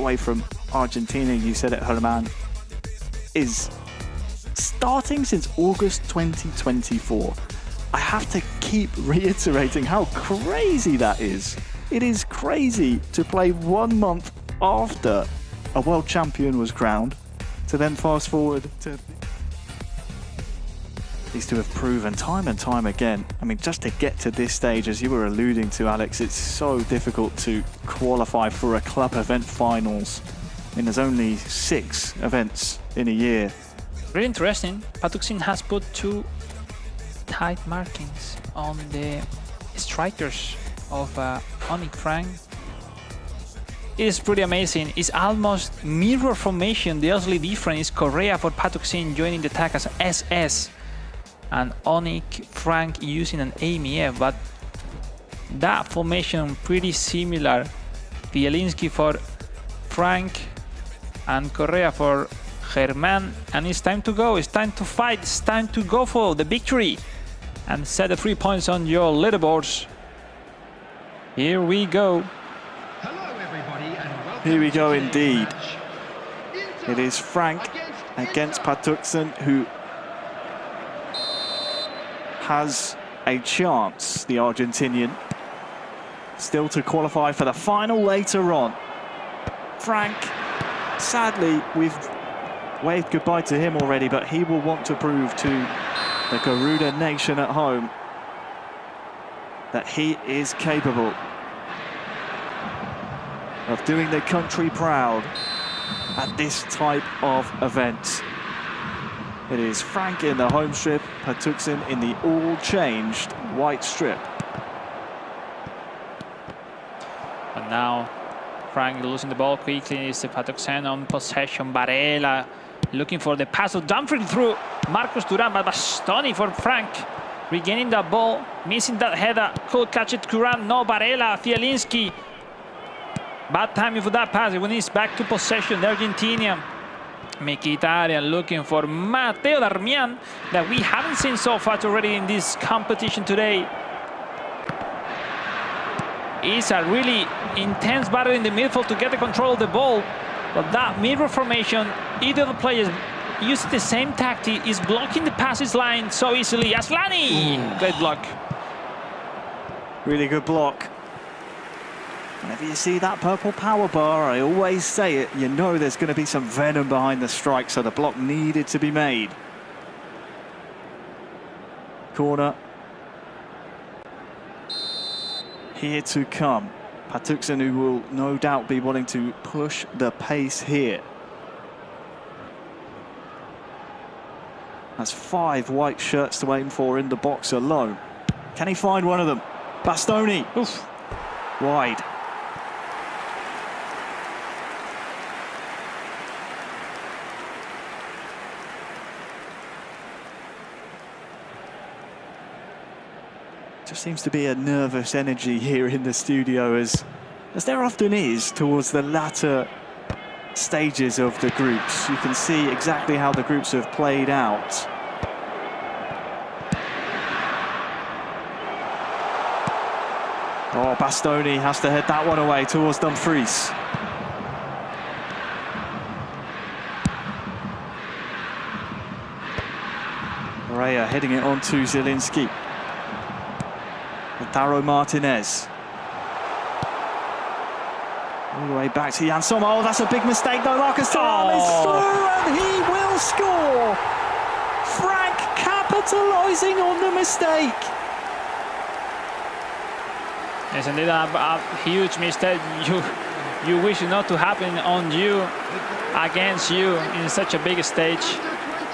away from Argentina, you said it, Herman, is starting since August 2024. I have to keep reiterating how crazy that is. It is crazy to play 1 month after a world champion was crowned, to then fast forward to... These two have proven time and time again. I mean, just to get to this stage, as you were alluding to, Alex, it's so difficult to qualify for a club event finals. I mean, there's only 6 events in a year. Really interesting. Patukzn has put 2 tight markings on the strikers of ONIC Pranc. It is pretty amazing. It's almost mirror formation. The only difference is Correa for Patukzn joining the attack as SS and ONIC Pranc using an AMF, but that formation pretty similar. Zielinski for Pranc and Correa for Herman, and it's time to go, it's time to fight, it's time to go for the victory and set the 3 points on your leaderboards. Here we go. Hello everybody and welcome. Here we go indeed. It is Pranc against Patukzn, who has a chance, the Argentinian, still to qualify for the final later on. Pranc, sadly, we've waved goodbye to him already, but he will want to prove to the Garuda Nation at home that he is capable of doing the country proud at this type of event. It is Pranc in the home strip, Patukzn in the all-changed white strip. And now Pranc losing the ball quickly. Is Patukzn on possession. Varela looking for the pass of Dumfries through Marcus Thuram, but Bastoni for Pranc. Regaining that ball, missing that header. Could catch it, Thuram, no, Varela, Zielinski. Bad timing for that pass. When he's back to possession, the Argentinian. Mkhitaryan looking for Mateo Darmian, that we haven't seen so far already in this competition today. It's a really intense battle in the midfield to get the control of the ball. But that mirror formation, either of the players using the same tactic, is blocking the passes line so easily. Aslani! Great block. Really good block. Whenever you see that purple power bar, I always say it, you know there's going to be some venom behind the strike, so the block needed to be made. Corner. Here to come. Patukzn, who will no doubt be wanting to push the pace here. That's 5 white shirts to aim for in the box alone. Can he find one of them? Bastoni. Oof. Wide. Just seems to be a nervous energy here in the studio, as there often is towards the latter stages of the groups. You can see exactly how the groups have played out. Oh, Bastoni has to head that one away towards Dumfries. Correa heading it on to Zielinski. Taro Martinez. All the way back to Jan Sommer. Oh, that's a big mistake though. Marcus Thuram is through and he will score. Pranc capitalising on the mistake. Yes, indeed, a huge mistake. You wish it not to happen on you, against you in such a big stage.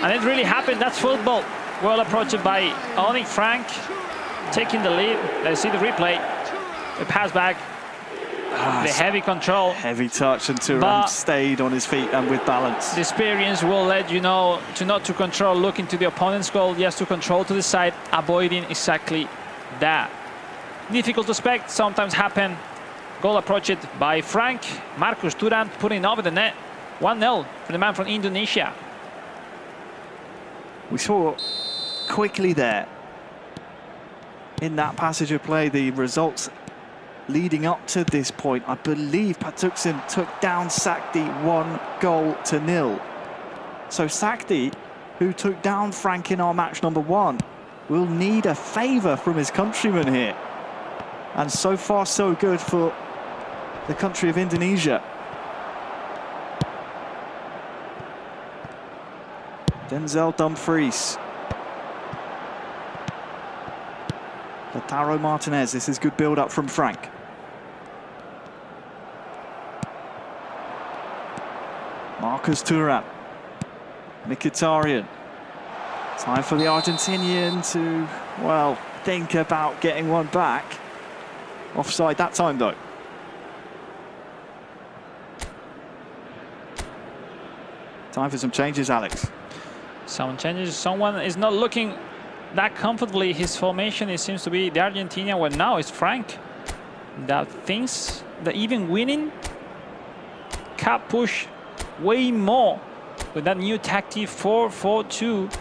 And it really happened. That's football. Well approached by ONIC Pranc. Taking the lead. Let's see the replay. The pass back. The heavy control. Heavy touch, and Thuram stayed on his feet and with balance. The experience will let you know to not to control, looking to the opponent's goal, just to control to the side, avoiding exactly that. Difficult to expect, sometimes happen. Goal approached by Pranc. Marcus Thuram putting over the net. 1-0 for the man from Indonesia. We saw quickly there, in that passage of play, the results leading up to this point, I believe Patukzn took down Sakti 1-0. So Sakti, who took down Frank in our match number 1, will need a favour from his countrymen here. And so far, so good for the country of Indonesia. Denzel Dumfries. Lautaro Martinez, this is good build-up from Frank. Marcus Thuram. Mkhitaryan. Time for the Argentinian to, well, think about getting one back. Offside that time, though. Time for some changes, Alex. Some changes. Someone is not looking that comfortably. His formation, it seems to be the Argentinian. Well, now it's Frank that thinks that even winning can push way more with that new tactic 4-4-2,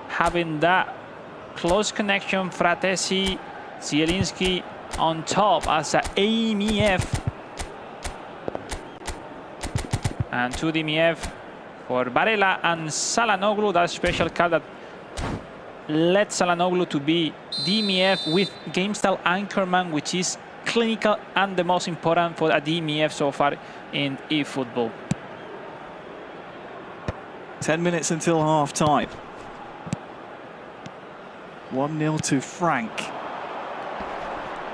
having that close connection. Fratesi, Zielinski on top as a AMF, and to DMF for Varela and Çalhanoğlu. That special card that led Çalhanoğlu to be DMF with game style anchorman, which is clinical and the most important for a DMF so far in eFootball. 10 minutes until half-time. 1-0 to Frank.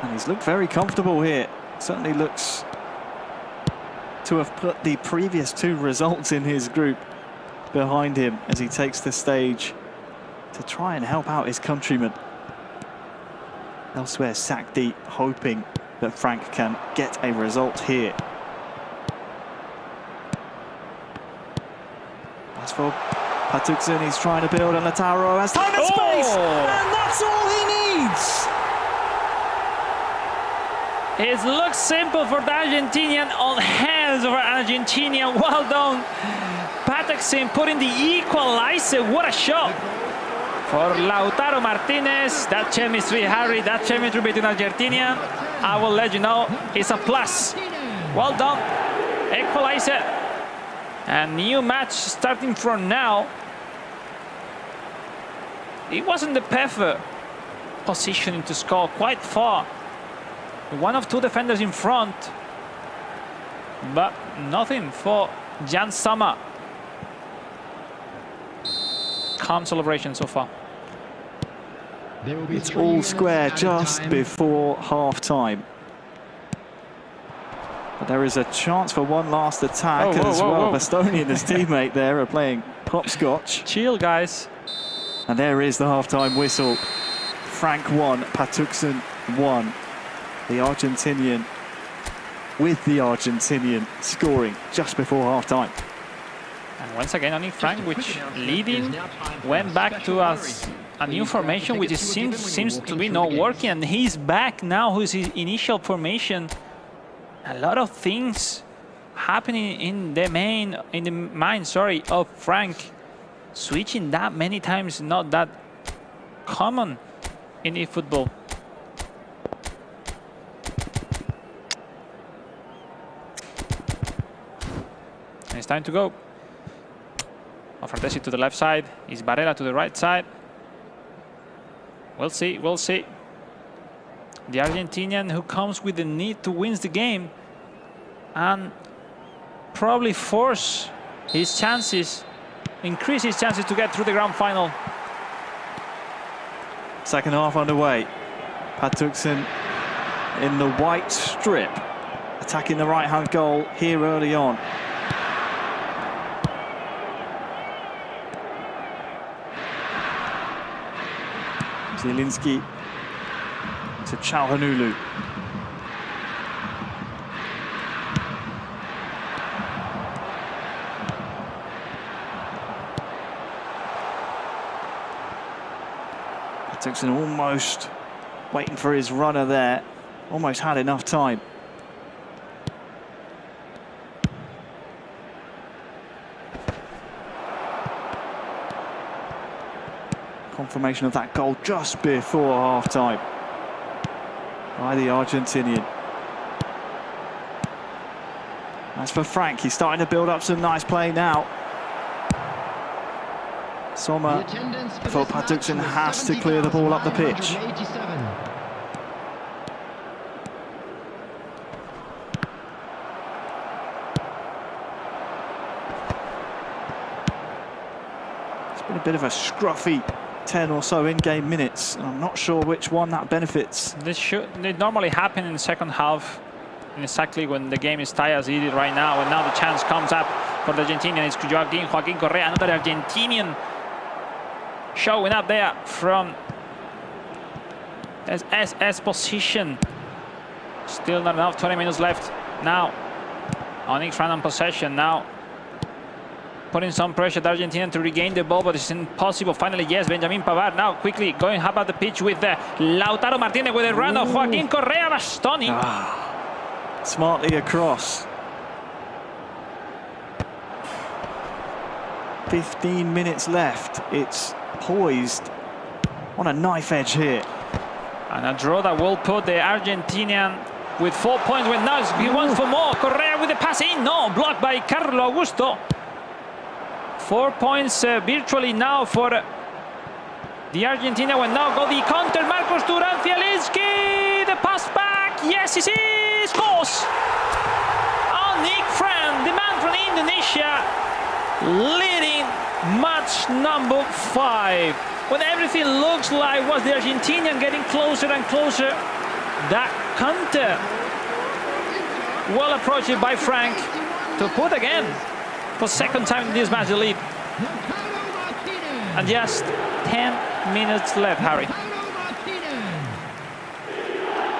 And he's looked very comfortable here. Certainly looks to have put the previous 2 results in his group behind him as he takes the stage to try and help out his countrymen. Elsewhere, Sakti hoping that Frank can get a result here. As for Patukzn, he's trying to build, and Lautaro has time and space, and that's all he needs. It looks simple for the Argentinian, on hands of Argentina. Well done, Patukzn putting the equalizer. What a shot for Lautaro Martinez. That chemistry, Harry, that chemistry between Argentina, I will let you know, it's a plus. Well done, Equalizer. And new match starting from now. It wasn't the perfect positioning to score, quite far. One of 2 defenders in front, but nothing for Jan Sommer. Calm celebration so far. It's all square just before half-time. But there is a chance for one last attack as well. Bastoni and his teammate there are playing hopscotch. Chill, guys. And there is the half-time whistle. Frank 1, Patukzn 1. The Argentinian with the Argentinian scoring just before half-time. And once again, only Frank, which leading, went back to a new formation, which seems to be not working, and he's back now. Who's his initial formation? A lot of things happening in the mind of Frank. Switching that many times, not that common in eFootball. And it's time to go. Fratesi to the left side. Is Varela to the right side? We'll see. We'll see. The Argentinian who comes with the need to win the game and probably force his chances, increase his chances to get through the grand final. Second half underway. Patukzn in the white strip, attacking the right-hand goal here early on. Zielinski to Çalhanoğlu. Patukzn almost waiting for his runner there. Almost had enough time. Confirmation of that goal just before half-time by the Argentinian. As for Frank, he's starting to build up some nice play now. Sommer for Patukzn has to clear the ball up the pitch. It's been a bit of a scruffy 10 or so in-game minutes. I'm not sure which one that benefits. This normally happen in the second half, exactly when the game is tied as it is right now. And now the chance comes up for the Argentinian. It's Joaquin Correa, another Argentinian showing up there from SS position. Still not enough, 20 minutes left. Now, ONIC Pranc on possession now. Putting some pressure at Argentina to regain the ball, but it's impossible. Finally, yes, Benjamin Pavard now quickly going up at the pitch with Lautaro Martinez with a run of Joaquin Correa. Bastoni. Smartly across. 15 minutes left. It's poised on a knife edge here. And a draw that will put the Argentinian with 4 points. When now he wants for more. Correa with the pass in. No, blocked by Carlo Augusto. 4 points virtually now for the Argentina. When now go the counter. Marcos Thuram, Zielinski. The pass back. Yes, he scores. ONIC Pranc, the man from Indonesia, leading match number 5. When everything looks like was the Argentinian getting closer and closer, that counter well approached by Frank to put again for second time in this match the lead. And just 10 minutes left, Harry.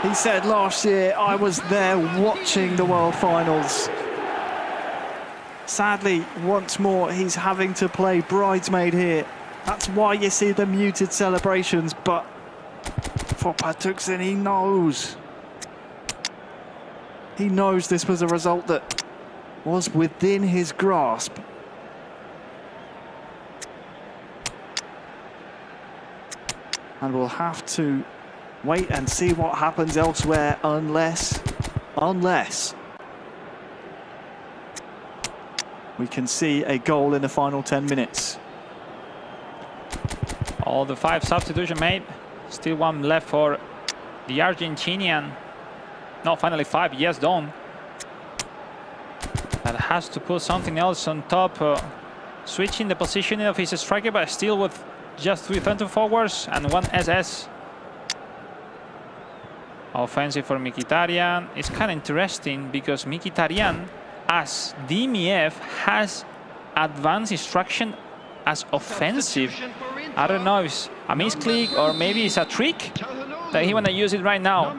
He said last year, I was there watching the World Finals. Sadly, once more, he's having to play bridesmaid here. That's why you see the muted celebrations, but for Patukzn, he knows. He knows this was a result that was within his grasp. And we'll have to wait and see what happens elsewhere unless we can see a goal in the final 10 minutes. All the 5 substitutions made. Still 1 left for the Argentinian. No, finally 5. Yes, Don. That has to put something else on top. Switching the positioning of his striker, but still with just 3 center forwards and 1 SS. Offensive for Mkhitaryan. It's kind of interesting because Mkhitaryan, as DMF, has advanced instruction as offensive. I don't know if it's a misclick or maybe it's a trick that he want to use it right now.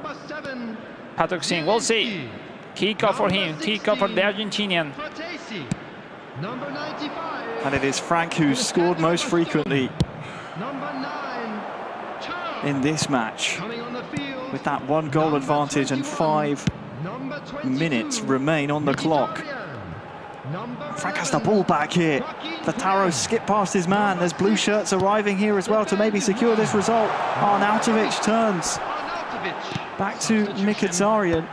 Patukzn, we'll see. Kick off for him, kick off for the Argentinian. And it is Frank who's scored most frequently in this match, with that 1 goal advantage and 5 minutes remain on the clock. Frank has the ball back here. Lautaro skipped past his man. There's blue shirts arriving here as well to maybe secure this result. Arnautovic turns back to Mkhitaryan.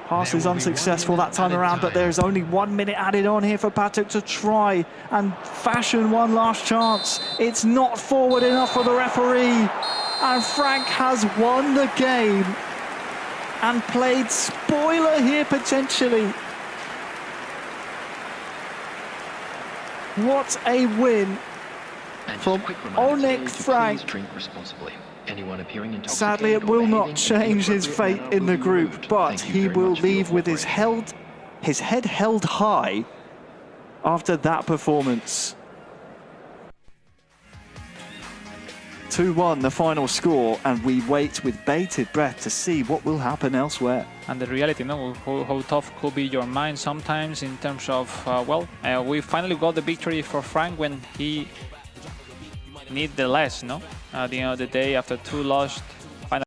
Pass is unsuccessful that time around, but there's only 1 minute added on here for Patuk to try and fashion one last chance. It's not forward enough for the referee, and Frank has won the game and played spoiler here potentially. What a win from ONIC Pranc. Sadly, it will not change his fate in the group, but he will leave with his head held high after that performance. 2-1 the final score, and we wait with bated breath to see what will happen elsewhere. And the reality, how tough could be your mind sometimes in terms of, we finally got the victory for Frank when he needed the less, at the end of the day, after 2 lost